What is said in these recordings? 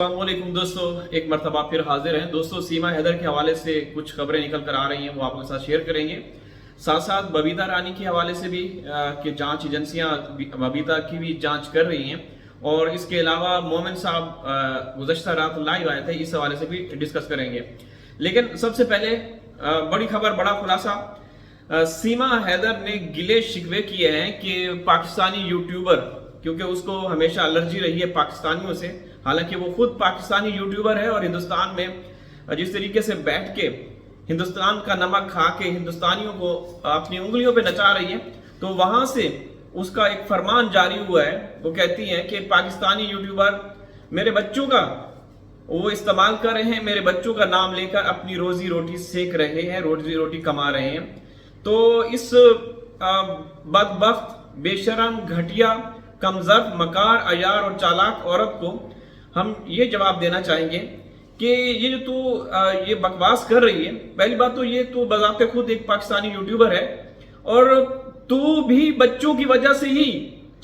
अस्सलामुअलैकुम दोस्तों, एक मरतबा फिर हाजिर हैं। दोस्तों, सीमा हैदर के हवाले से कुछ खबरें निकल कर आ रही हैं, वो आपके साथ शेयर करेंगे। साथ साथ बबीता रानी के हवाले से भी कि जांच एजेंसियां बबीता की भी जांच कर रही हैं। और इसके अलावा मोमिन साहब गुज़श्ता रात लाइव आए थे, इस हवाले से भी डिस्कस करेंगे। लेकिन सबसे पहले बड़ी खबर, बड़ा खुलासा। सीमा हैदर ने गिले शिकवे किए हैं कि पाकिस्तानी यूट्यूबर, क्योंकि उसको हमेशा एलर्जी रही है पाकिस्तानियों से, हालांकि वो खुद पाकिस्तानी यूट्यूबर है और हिंदुस्तान में जिस तरीके से बैठ के हिंदुस्तान का नमक खा के हिंदुस्तानियों को अपनी उंगलियों पे नचा रही है, तो वहां से उसका एक फरमान जारी हुआ है। वो कहती है कि पाकिस्तानी यूट्यूबर मेरे बच्चों का वो इस्तेमाल कर रहे हैं, मेरे बच्चों का नाम लेकर अपनी रोजी रोटी सेक रहे हैं, रोजी रोटी कमा रहे हैं। तो इस बदबख्त, बेशरम, घटिया, कमजर, मकार, अयार और चालाक औरत को हम ये जवाब देना चाहेंगे कि ये जो तू ये बकवास कर रही है, पहली बात तो ये तू बजाते खुद एक पाकिस्तानी यूट्यूबर है और तू भी बच्चों की वजह से ही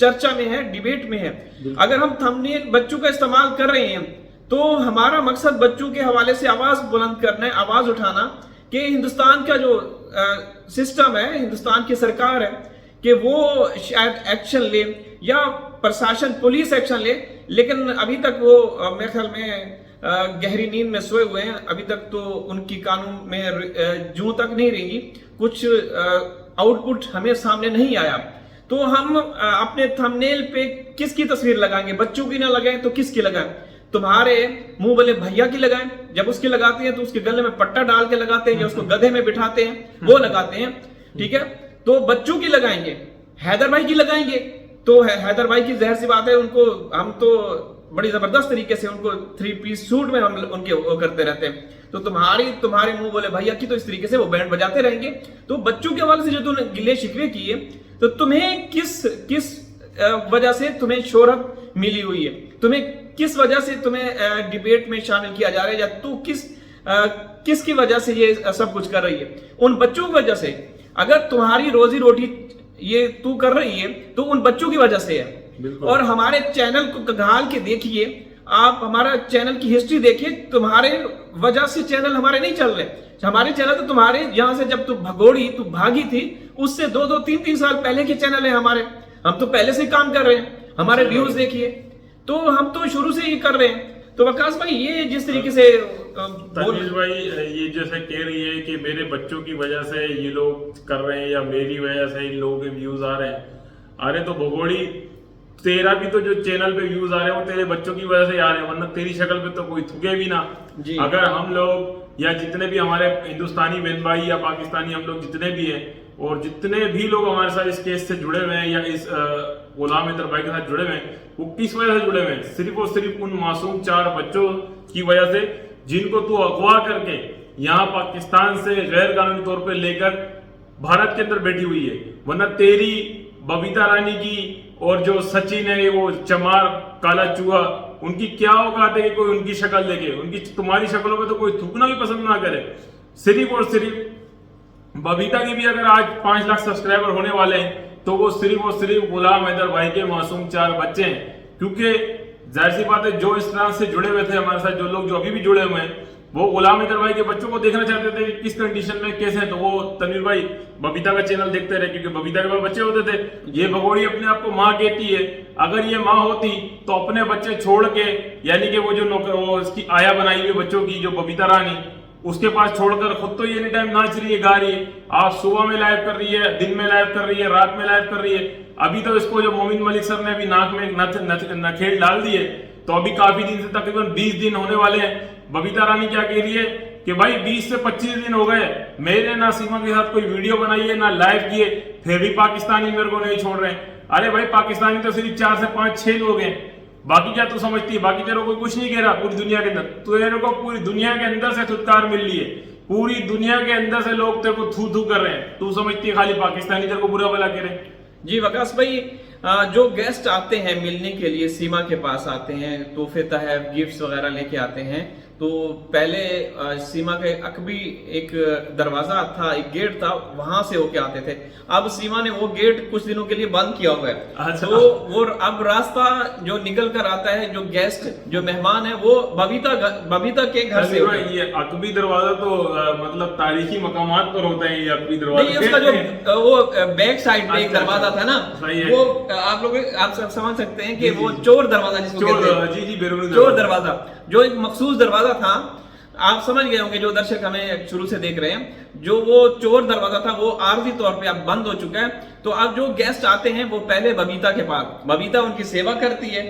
चर्चा में है, डिबेट में है। अगर हम थंबनेल बच्चों का इस्तेमाल कर रहे हैं तो हमारा मकसद बच्चों के हवाले से आवाज बुलंद करना है, आवाज उठाना कि हिंदुस्तान का जो सिस्टम है, हिंदुस्तान की सरकार है, कि वो शायद एक्शन ले या प्रशासन, पुलिस एक्शन ले। लेकिन अभी तक वो मेरे ख्याल में गहरी नींद में सोए हुए हैं। अभी तक तो उनकी कानून में जूं तक नहीं रहेंगी, कुछ आउटपुट हमें सामने नहीं आया। तो हम अपने थंबनेल पे किसकी तस्वीर लगाएंगे? बच्चों की ना लगाएं तो किसकी लगाएं? तुम्हारे मुंह वाले भैया की लगाएं, जब उसकी लगाते हैं तो उसके गले में पट्टा डाल के लगाते हैं या उसको गधे में बिठाते हैं, वो लगाते हैं, ठीक है। तो बच्चों की लगाएंगे, हैदर भाई की लगाएंगे तो हैदर भाई की जहर सी बात है, उनको हम तो बड़ी जबरदस्त तरीके से उनको 3 पीस सूट में हम उनके वो करते रहते हैं। तो तुम्हारे मुंह बोले भैया की तो इस तरीके से वो बैंड बजाते रहेंगे। तो बच्चों के हवाले से जो तुमने गिले शिकवे किए, तो तुम्हें किस वजह से तुम्हें शोहरत मिली हुई है, तुम्हें किस वजह से तुम्हें डिबेट में शामिल किया जा रहा है, या तू किसकी वजह से ये सब कुछ कर रही है? उन बच्चों की वजह से। अगर तुम्हारी रोजी रोटी ये तू कर रही है तो उन बच्चों की वजह से है। और हमारे चैनल को घाल के देखिए, आप हमारा चैनल की हिस्ट्री देखिए, तुम्हारे वजह से चैनल हमारे नहीं चल रहे। हमारे चैनल तो तुम्हारे यहां से जब तू भागी थी, उससे 2-2, 3-3 साल पहले के चैनल है हमारे। हम तो पहले से ही काम कर रहे हैं, हमारे व्यूज देखिए, तो हम तो शुरू से ही कर रहे हैं। तो वकास भाई, ये जिस तरीके से तनीज भाई ये जैसे कह रही है कि मेरे बच्चों की वजह से ये लोग कर रहे हैं या मेरी वजह से इन लोगों के व्यूज आ रहे हैं, अरे तो भगोड़ी, तेरा भी तो जो चैनल पे व्यूज आ रहे हैं वो तेरे बच्चों की वजह से आ रहे हैं, वरना तेरी शक्ल पे तो कोई थूके भी ना। अगर हम लोग या जितने भी हमारे हिंदुस्तानी बहन भाई या पाकिस्तानी हम लोग जितने भी हैं, और जितने भी लोग हमारे साथ इस केस से जुड़े हुए हैं या इस गुलाम हैदर भाई के साथ जुड़े हुए हैं, वो किस वजह से जुड़े हुए हैं? सिर्फ और सिर्फ उन मासूम 4 बच्चों की वजह से, जिनको तू अगवा करके यहाँ पाकिस्तान से गैर कानूनी तौर पे लेकर भारत के अंदर बैठी हुई है। वरना तेरी बबीता रानी की और जो सचिन है, वो चमार काला चूहा, उनकी क्या औकात है कि कोई उनकी शक्ल देखे? उनकी तुम्हारी शक्लों पे तो कोई थूकना भी पसंद ना करे। सिर्फ और सिर्फ बबीता की भी अगर आज 5 लाख सब्सक्राइबर होने वाले हैं तो वो सिर्फ और सिर्फ गुलाम हैदर भाई के मासूम 4 बच्चे हैं। क्योंकि जाहिर सी बात है, जो इस तरह से जुड़े हुए थे हमारे साथ, जो लोग जो अभी भी जुड़े हुए हैं, वो गुलाम हैदर भाई के बच्चों को देखना चाहते थे कि किस कंडीशन में कैसे हैं। तो वो तनवीर भाई बबीता का चैनल देखते रहे, क्योंकि बबीता के पास बच्चे होते थे। ये भगोड़ी अपने आप को माँ कहती है, अगर ये माँ होती तो अपने बच्चे छोड़ के, यानी कि वो जो वो इसकी आया बनाई हुई बच्चों की जो बबीता रानी, उसके पास छोड़कर खुद तो ये एनी टाइम नाच रही है, गा रही है। आज सुबह में लाइव कर रही है, दिन में लाइव कर रही है, रात में लाइव कर रही है। अभी तो इसको जो मोमिन मलिक सर ने अभी नाक में नखेल डाल दी है, तो अभी काफी दिन से तकरीबन 20 दिन होने वाले हैं। बबीता रानी क्या कह रही है कि भाई 20 से 25 दिन हो गए, मेरे ना सीमा के साथ कोई वीडियो बनाई है ना लाइव किए, फिर भी पाकिस्तानी मेरे को नहीं छोड़ रहे हैं। अरे भाई, पाकिस्तानी तो सिर्फ 4 से 5-6 लोग हैं, बाकी क्या तू समझती है? बाकी तेरे को कोई कुछ नहीं कह रहा पूरी दुनिया के अंदर। तेरे को पूरी दुनिया के अंदर से धुतकार मिल रही है, पूरी दुनिया के अंदर से लोग तेरे को थू कर रहे हैं। तू समझती है खाली पाकिस्तानी तेरे को बुरा भला कह रहे हैं? जी वकास भाई, जो गेस्ट आते हैं मिलने के लिए, सीमा के पास आते हैं, तोहफे तहफ गिफ्ट्स वगैरह लेके आते हैं, तो पहले सीमा के अकबी एक दरवाजा था, एक गेट था, वहां से होके आते थे। अब सीमा ने वो गेट कुछ दिनों के लिए बंद किया हुआ है। अच्छा। तो वो अब रास्ता जो निकल कर आता है, जो गेस्ट जो मेहमान है वो बबीता के घर से होते हैं। ये अकबी दरवाजा तो मतलब तारीखी मकामात पर होता है ये अकबी दरवाजा। नहीं, उसका जो वो बैक साइड में एक अच्छा, दरवाजा था ना, सही है। वो आप सब समझ सकते हैं कि वो चोर दरवाजा जिसको कहते हैं, जी जी बैरूनी चोर दरवाजा, जो एक मखसूस दरवाजा था। आप समझ गए होंगे जो दर्शक हमें शुरू से देख रहे हैं, जो वो चोर दरवाजा था वो आर्जी तौर पे अब बंद हो चुका है। तो अब जो गेस्ट आते हैं वो पहले बबीता के पास, बबीता उनकी सेवा करती है,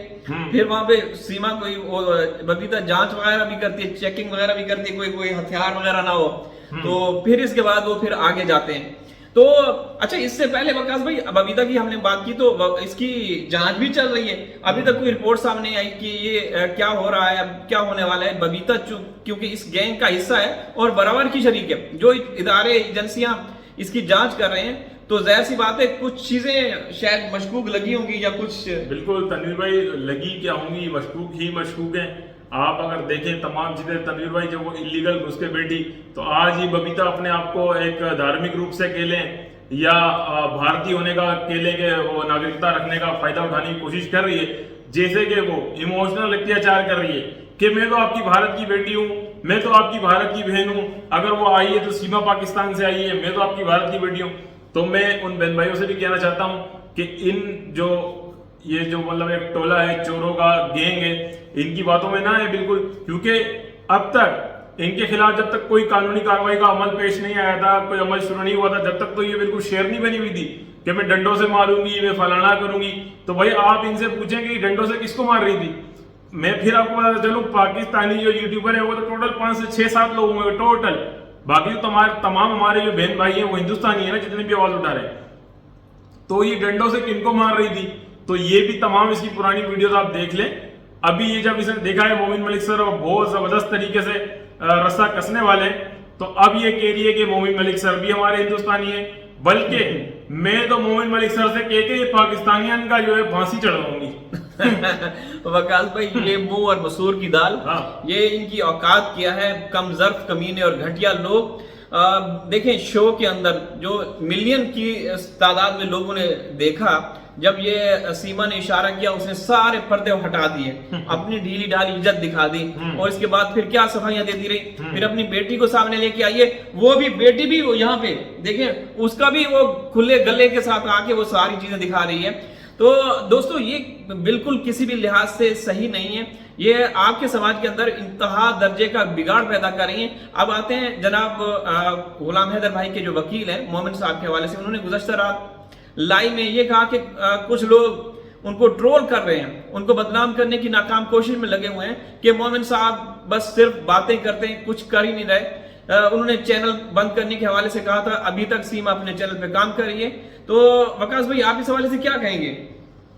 फिर वहां पे सीमा बबीता जांच वगैरह भी करती है, चेकिंग वगैरह भी करती है, कोई हथियार वगैरह ना हो। तो फिर इसके बाद वो फिर आगे जाते हैं। तो अच्छा, इससे पहले वकास भाई बबीता की हमने बात की, तो इसकी जांच भी चल रही है। अभी तक कोई रिपोर्ट सामने आई कि ये क्या हो रहा है, अब क्या होने वाला है। बबीता क्योंकि इस गैंग का हिस्सा है और बराबर की शरीक है, जो इदारे एजेंसियां इसकी जांच कर रहे हैं, तो जाहिर सी बात है कुछ चीजें शायद मशकूक लगी होंगी या कुछ। बिल्कुल तनवीर भाई, लगी क्या होंगी, मशकूक ही मशकूक है। आप अगर देखें तमाम चीजें तनवीर भाई, जब वो इलीगल घुस के बैठी, तो आज ही बबीता अपने आप को एक धार्मिक रूप से केलें या भारतीय होने का केले के वो नागरिकता रखने का फायदा उठाने की कोशिश कर रही है। जैसे कि वो इमोशनल अत्याचार कर रही है कि मैं तो आपकी भारत की बेटी हूँ, मैं तो आपकी भारत की बहन हूँ, अगर वो आई है तो सीमा पाकिस्तान से आई है, मैं तो आपकी भारत की बेटी हूँ। तो मैं उन बहन भाइयों से भी कहना चाहता हूँ कि ये जो मतलब एक टोला है, चोरों का गैंग है, इनकी बातों में ना है बिल्कुल। क्योंकि अब तक इनके खिलाफ जब तक कोई कानूनी कार्रवाई का अमल पेश नहीं आया था, कोई अमल शुरू नहीं हुआ था, जब तक तो ये बिल्कुल शेर नहीं बनी हुई थी कि मैं डंडों से मारूंगी, मैं फलाना करूंगी। तो भाई आप इनसे पूछेंगे कि डंडों से किसको मार रही थी। मैं फिर आपको बताता चलूं, पाकिस्तानी जो यूट्यूबर है वो तो टोटल 5 से 6-7 लोग होंगे टोटल। बाकी तो तमाम हमारे जो बहन भाई हैं वो हिंदुस्तानी है ना, जितने भी आवाज उठा रहे हैं। तो ये डंडों से किनको मार रही थी, तो ये भी तमाम इसकी पुरानी वीडियोस आप देख लें। अभी ये जब इसने देखा है मोमिन मलिक सर बहुत जबरदस्त तरीके से रस्सा कसने वाले, तो अब ये कह रही है कि मोमिन मलिक सर भी हमारे हिंदुस्तानी है। बल्कि मैं तो मोमिन मलिक सर से कह के ये पाकिस्तानियन का जो है फांसी चढ़वाऊंगी। वकास भाई, ये मुंह और मसूर की दाल, हाँ। ये इनकी औकात क्या है। कम ज़र्फ, कमीने और घटिया लोग। देखें, शो के अंदर जो मिलियन की तादाद में लोगों ने देखा, जब ये सीमा ने इशारा किया, उसने सारे पर्दे हटा दिए, अपनी ढीली ढाली इज्जत दिखा दी, और इसके बाद फिर क्या सफाइयां देती रही। फिर अपनी बेटी को सामने लेके आई है, वो भी बेटी भी यहाँ पे देखें, उसका भी वो खुले गले के साथ आके वो सारी चीजें दिखा रही है। तो दोस्तों, ये बिल्कुल किसी भी लिहाज से सही नहीं है। ये आपके समाज के अंदर इंतहा दर्जे का बिगाड़ पैदा कर रही है। अब आते हैं जनाब गुलाम हैदर भाई के जो वकील हैं मोमिन साहब के हवाले से, उन्होंने गुज़श्ता रात लाइव में ये कहा कि कुछ लोग उनको ट्रोल कर रहे हैं, उनको बदनाम करने की नाकाम कोशिश में लगे हुए हैं कि मोमिन साहब बस सिर्फ बातें करते हैं, कुछ कर ही नहीं रहे। उन्होंने चैनल बंद करने के हवाले से कहा था, अभी तक सीमा अपने चैनल पे काम कर रही है। तो वकास भाई, आप इस हवाले से क्या कहेंगे?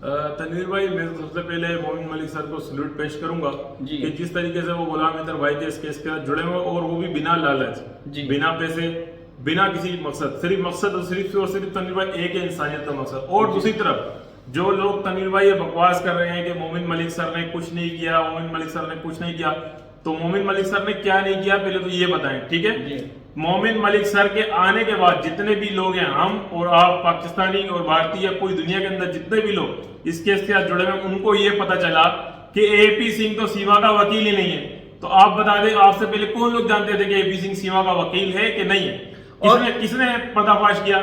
तनवीर भाई, मैं तो सबसे पहले मोमिन मलिक सर को सल्यूट पेश करूंगा कि जिस तरीके से वो गुलाम हैदर भाई के इस केस के साथ जुड़े हुए, और वो भी बिना लालच, बिना पैसे, बिना किसी मकसद, सिर्फ मकसद और सिर्फ तनवीर भाई एक है, इंसानियत का मकसद। और दूसरी तरफ जो लोग तनवीर भाई ये बकवास कर रहे हैं कि मोमिन मलिक सर ने कुछ नहीं किया, मोमिन मलिक सर ने कुछ नहीं किया, तो मोमिन मलिक सर ने क्या नहीं किया पहले तो ये बताएं, ठीक है। मोमिन मलिक सर के आने के बाद जितने भी लोग हैं, हम और आप, पाकिस्तानी और भारतीय, पूरी दुनिया के अंदर जितने भी लोग इस केस के साथ जुड़े हुए, उनको ये पता चला कि एपी सिंह तो सीमा का वकील ही नहीं है। तो आप बता दें, आपसे पहले कौन लोग जानते थे कि एपी सिंह सीमा का वकील है कि नहीं है? और किसने पर्दाफाश किया?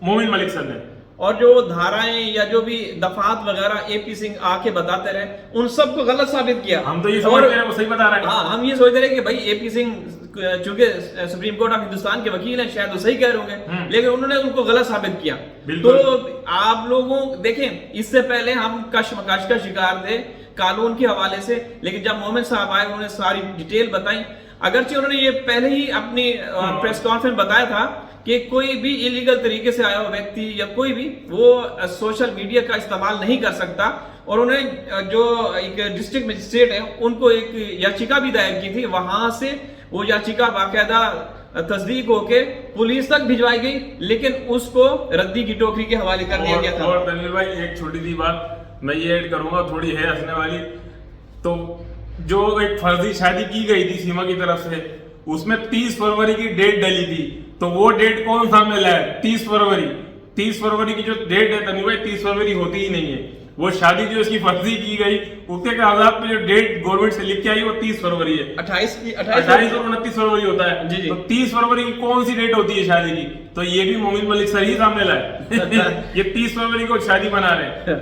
मोमिन मलिक सर ने। और जो धाराएं या जो भी दफात वगैरह एपी सिंह आके बताते रहे, उन सबको गलत साबित किया। हम तो ये समझ रहे हैं वो सही बता रहे हैं। हाँ, हम ये सोचते रहे कि भाई एपी सिंह चूंकि सुप्रीम कोर्ट ऑफ हिंदुस्तान के वकील हैं, शायद वो सही कह रहे होंगे, लेकिन उन्होंने उनको गलत साबित किया। तो आप लोगों देखें, इससे पहले हम कशमकश का शिकार थे कानून के हवाले से, लेकिन जब मोमिन साहब आए, उन्होंने सारी डिटेल बताई। अगरचे उन्होंने ये पहले ही अपनी प्रेस कॉन्फ्रेंस बताया था कि कोई भी इलीगल तरीके से आया हुआ व्यक्ति या कोई भी वो सोशल मीडिया का इस्तेमाल नहीं कर सकता। और उन्होंने जो एक डिस्ट्रिक्ट मजिस्ट्रेट है, उनको एक याचिका भी दायर की थी, वहां से वो याचिका बाकायदा तस्दीक होके पुलिस तक भिजवाई गई, लेकिन उसको रद्दी की टोकरी के हवाले कर दिया गया था। और तनवीर भाई, एक छोटी सी बात मैं ये ऐड करूंगा, थोड़ी है हंसने वाली। तो जो एक फर्जी शादी की गई थी सीमा की तरफ से, उसमें 30 फरवरी की डेट डली थी, तो वो डेट कौन सा मिला है? 30 फरवरी। 30 फरवरी की जो डेट है तनु भाई, 30 फरवरी होती ही नहीं है। वो शादी जो इसकी फर्जी की गई, उसके कागजात पे जो डेट गवर्नमेंट से लिख के आई वो 30 फरवरी है। 28 और 29 फरवरी होता है। जी। तो 30 फरवरी की कौन सी डेट होती है शादी की? तो ये भी मोमिन मलिक सर ही सामने लाए। ये 30 फरवरी को शादी बना रहे हैं।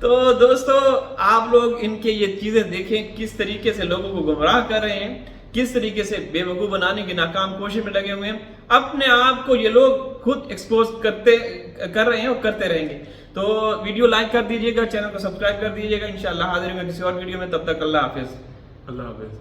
तो दोस्तों आप लोग इनके ये चीजें देखें, किस तरीके से लोगों को गुमराह कर रहे हैं, किस तरीके से बेवकूफ बनाने की नाकाम कोशिश में लगे हुए हैं। अपने आप को ये लोग खुद एक्सपोज कर रहे हैं और करते रहेंगे। तो वीडियो लाइक कर दीजिएगा, चैनल को सब्सक्राइब कर दीजिएगा। इंशाल्लाह हाजिर होंगे किसी और वीडियो में, तब तक अल्लाह हाफिज। अल्लाह हाफिज।